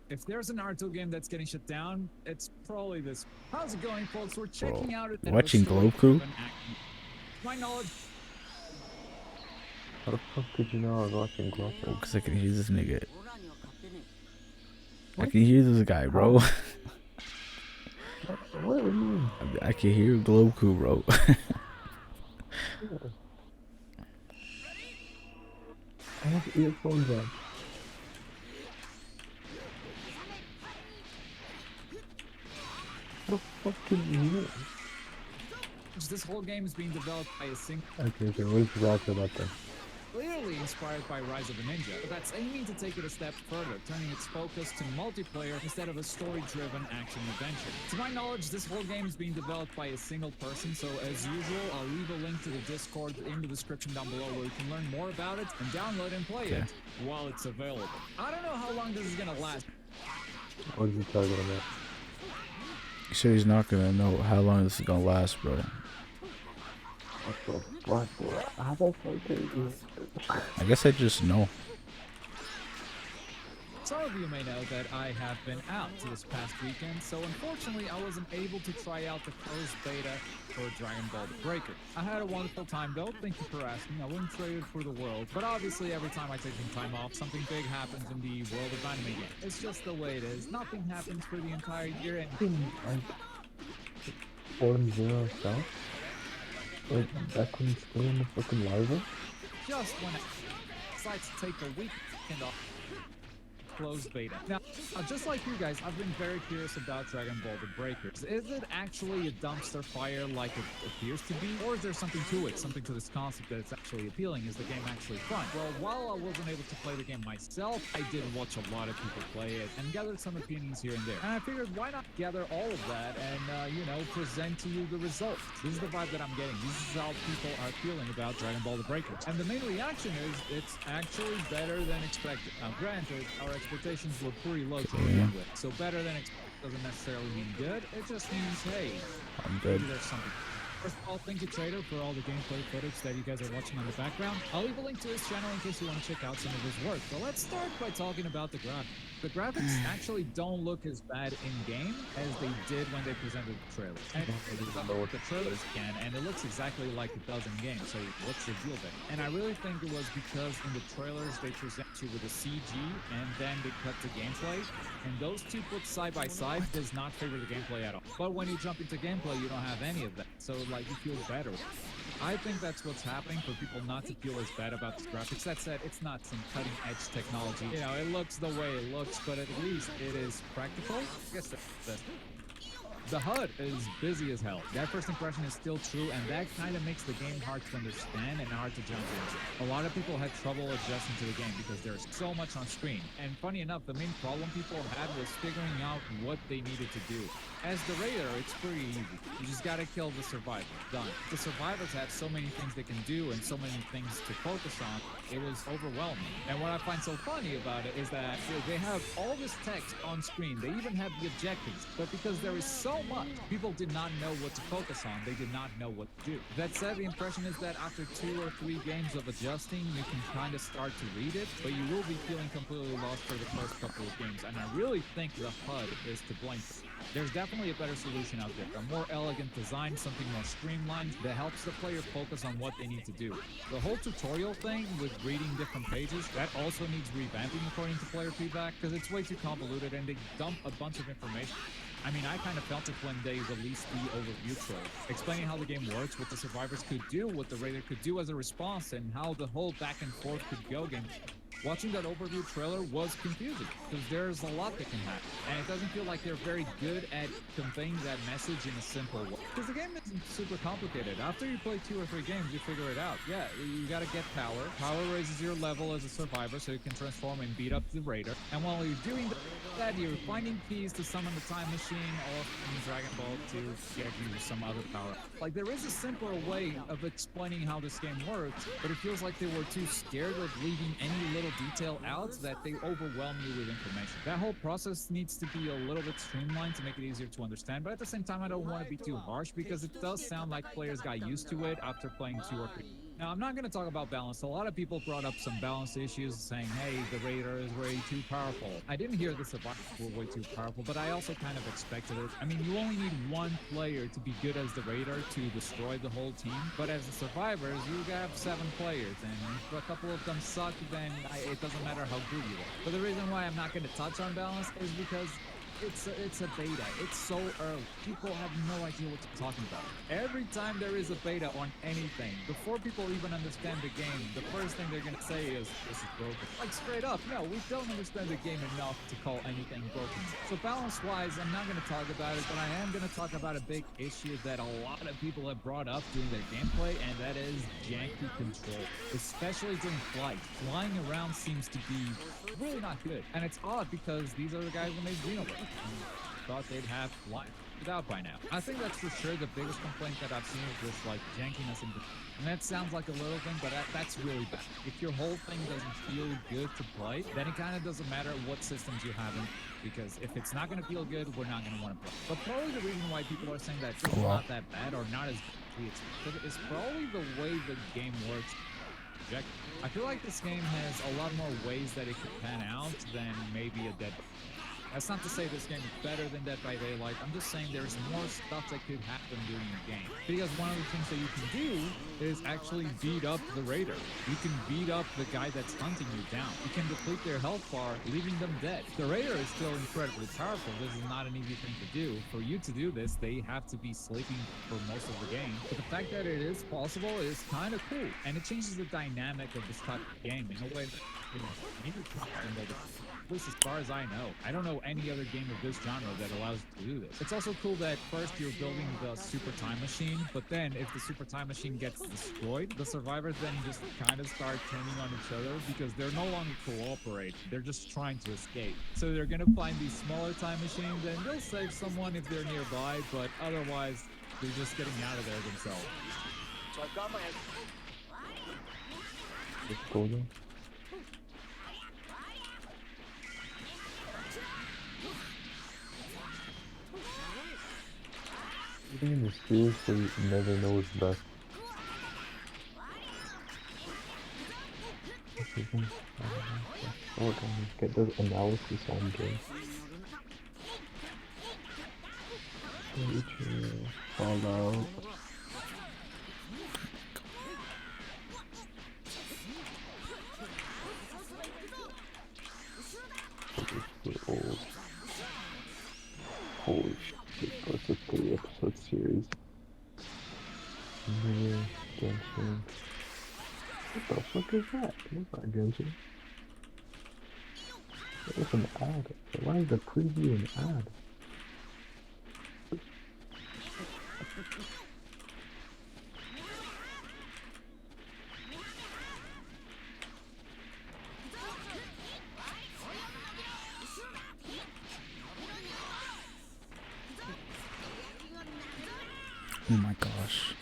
If there's an Naruto game that's getting shut down, it's probably this. How's it going, folks? We're checking out a bit of a Watching Gloku? story-driven action. To my knowledge, How the fuck did you know I was watching Glow? Oh, because I can hear this nigga. I can hear this guy, bro. What do you mean? I can hear Gloku, bro. I have earphones on. How the fuck can you hear? this whole game is being developed by a single. Okay, what is Roger about that? Clearly inspired by Rise of a Ninja, but that's aiming to take it a step further, turning its focus to multiplayer instead of a story-driven action adventure. To my knowledge, this whole game is being developed by a single person, so as usual, I'll leave a link to the Discord in the description down below where you can learn more about it and download and play it while it's available. I don't know how long this is gonna last. What is he talking about? He said he's not gonna know how long this is gonna last, bro. What the fuck, bro? How the fuck is this? I guess I just know. Some of you may know that I have been out this past weekend, so unfortunately I wasn't able to try out the closed beta for Dragon Ball The Breaker. I had a wonderful time though, thank you for asking. I wouldn't trade it for the world, but obviously every time I take some time off, something big happens in the world of anime game. It's just the way it is. Nothing happens for the entire year and Like, 4-0 South? Like, that couldn't stay in the fucking larva? just when I decide to take a weekend off. Closed beta. Now, just like you guys, I've been very curious about Dragon Ball The Breakers. Is it actually a dumpster fire like it appears to be? Or is there something to it, something to this concept that it's actually appealing? Is the game actually fun? Well, while I wasn't able to play the game myself, I did watch a lot of people play it and gathered some opinions here and there. And I figured, why not gather all of that and, you know, present to you the results? This is the vibe that I'm getting. This is how people are feeling about Dragon Ball The Breakers. And the main reaction is, it's actually better than expected. Now, granted, our expectations were pretty low to begin with, so better than expected doesn't necessarily mean good. It just means, hey, I'm good. maybe there's something. First of all, thank you, Trader, for all the gameplay footage that you guys are watching on the background. I'll leave a link to his channel in case you want to check out some of his work. But let's start by talking about the graphics. The graphics actually don't look as bad in-game as they did when they presented the trailer. And the trailers can, and it looks exactly like it does in-game, so what's the deal there? And I really think it was because in the trailers they present you with a CG, and then they cut to gameplay, and those two put side by side does not favor the gameplay at all. But when you jump into gameplay, you don't have any of that, so like you feel better. I think that's what's happening for people not to feel as bad about the graphics. That said, it's not some cutting-edge technology. You know, it looks the way it looks, but at least it is practical. I guess that's the HUD is busy as hell. That first impression is still true, and that kind of makes the game hard to understand and hard to jump into. A lot of people had trouble adjusting to the game because there's so much on screen. And funny enough, the main problem people had was figuring out what they needed to do. As the Raider, it's pretty easy. You just gotta kill the Survivor. Done. The Survivors have so many things they can do and so many things to focus on, it was overwhelming. And what I find so funny about it is that they have all this text on screen. They even have the objectives. But because there is so much, people did not know what to focus on. They did not know what to do. That said, the impression is that after 2 or 3 games of adjusting, you can kind of start to read it, but you will be feeling completely lost for the first couple of games. And I really think the HUD is to blame. There's definitely a better solution out there, a more elegant design, something more streamlined that helps the player focus on what they need to do. The whole tutorial thing with reading different pages, that also needs revamping according to player feedback, because it's way too convoluted and they dump a bunch of information. I mean, I kind of felt it when they released the overview trailer, explaining how the game works, what the survivors could do, what the Raider could do as a response, and how the whole back and forth could go game. Watching that overview trailer was confusing because there's a lot that can happen, and it doesn't feel like they're very good at conveying that message in a simple way. Because the game isn't super complicated. After you play 2 or 3 games, you figure it out. Yeah, you gotta get power. Power raises your level as a survivor so you can transform and beat up the Raider. And while you're doing that, you're finding keys to summon the time machine or in Dragon Ball to get you some other power. Like, there is a simpler way of explaining how this game works, but it feels like they were too scared of leaving any little detail out that they overwhelm you with information. That whole process needs to be a little bit streamlined to make it easier to understand, but at the same time I don't want to be too harsh because it does sound like players got used to it after playing 2 or 3. Now, I'm not going to talk about balance. A lot of people brought up some balance issues saying, hey, the Raider is way too powerful. I didn't hear the survivors were way too powerful, but I also kind of expected it. I mean, you only need one player to be good as the Raider to destroy the whole team. But as the survivors, you have 7 players, and if a couple of them suck, then it doesn't matter how good you are. But the reason why I'm not going to touch on balance is because it's a beta. It's so early. People have no idea what you're talking about. Every time there is a beta on anything, before people even understand the game, the first thing they're gonna say is, this is broken. Like straight up, no, we don't understand the game enough to call anything broken. So balance-wise, I'm not gonna talk about it, but I am gonna talk about a big issue that a lot of people have brought up during their gameplay, and that is janky control, especially during flight. Flying around seems to be really not good, and it's odd because these are the guys who made Xenoblade. Thought they'd have life without by now. I think that's for sure the biggest complaint that I've seen is this like jankiness and that sounds like a little thing, but that's really bad. If your whole thing doesn't feel good to play, then it kind of doesn't matter what systems you have in, because if it's not going to feel good, we're not going to want to play. But probably the reason why people are saying that it's not that bad or not as bad as we expected is probably the way the game works. I feel like this game has a lot more ways that it could pan out than maybe a Dead. That's not to say this game is better than Dead by Daylight. I'm just saying there's more stuff that could happen during the game. Because one of the things that you can do is actually beat up the Raider. You can beat up the guy that's hunting you down. You can deplete their health bar, leaving them dead. The Raider is still incredibly powerful. This is not an easy thing to do. For you to do this, they have to be sleeping for most of the game. But the fact that it is possible is kind of cool. And it changes the dynamic of this type of game in a way that, you know, maybe at least as far as I know. I don't know any other game of this genre that allows you to do this. It's also cool that first you're building the super time machine, but then if the super time machine gets destroyed, the survivors then just kind of start turning on each other because they're no longer cooperating. They're just trying to escape. So they're gonna find these smaller time machines and they'll save someone if they're nearby, but otherwise they're just getting out of there themselves. So I've got my It's cool though. The game is seriously never knows best. Oh, get the analysis on game. Fallout. Old. Holy shit, that's a 3-episode series. Mirror, Genshin. What the fuck is that? That's not Genshin. That's an ad. Why is the preview an ad? Oh my gosh.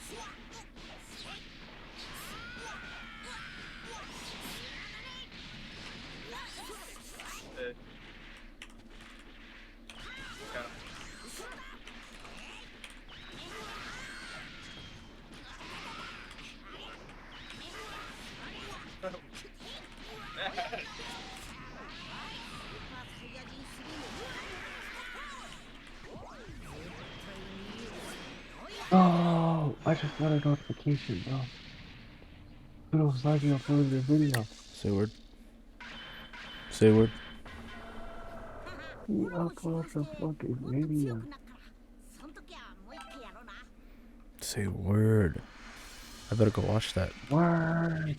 Oh, I just got a notification, bro. It was like you uploaded a video. Say word. Say word. He uploaded a fucking video. Say word. I better go watch that. Word.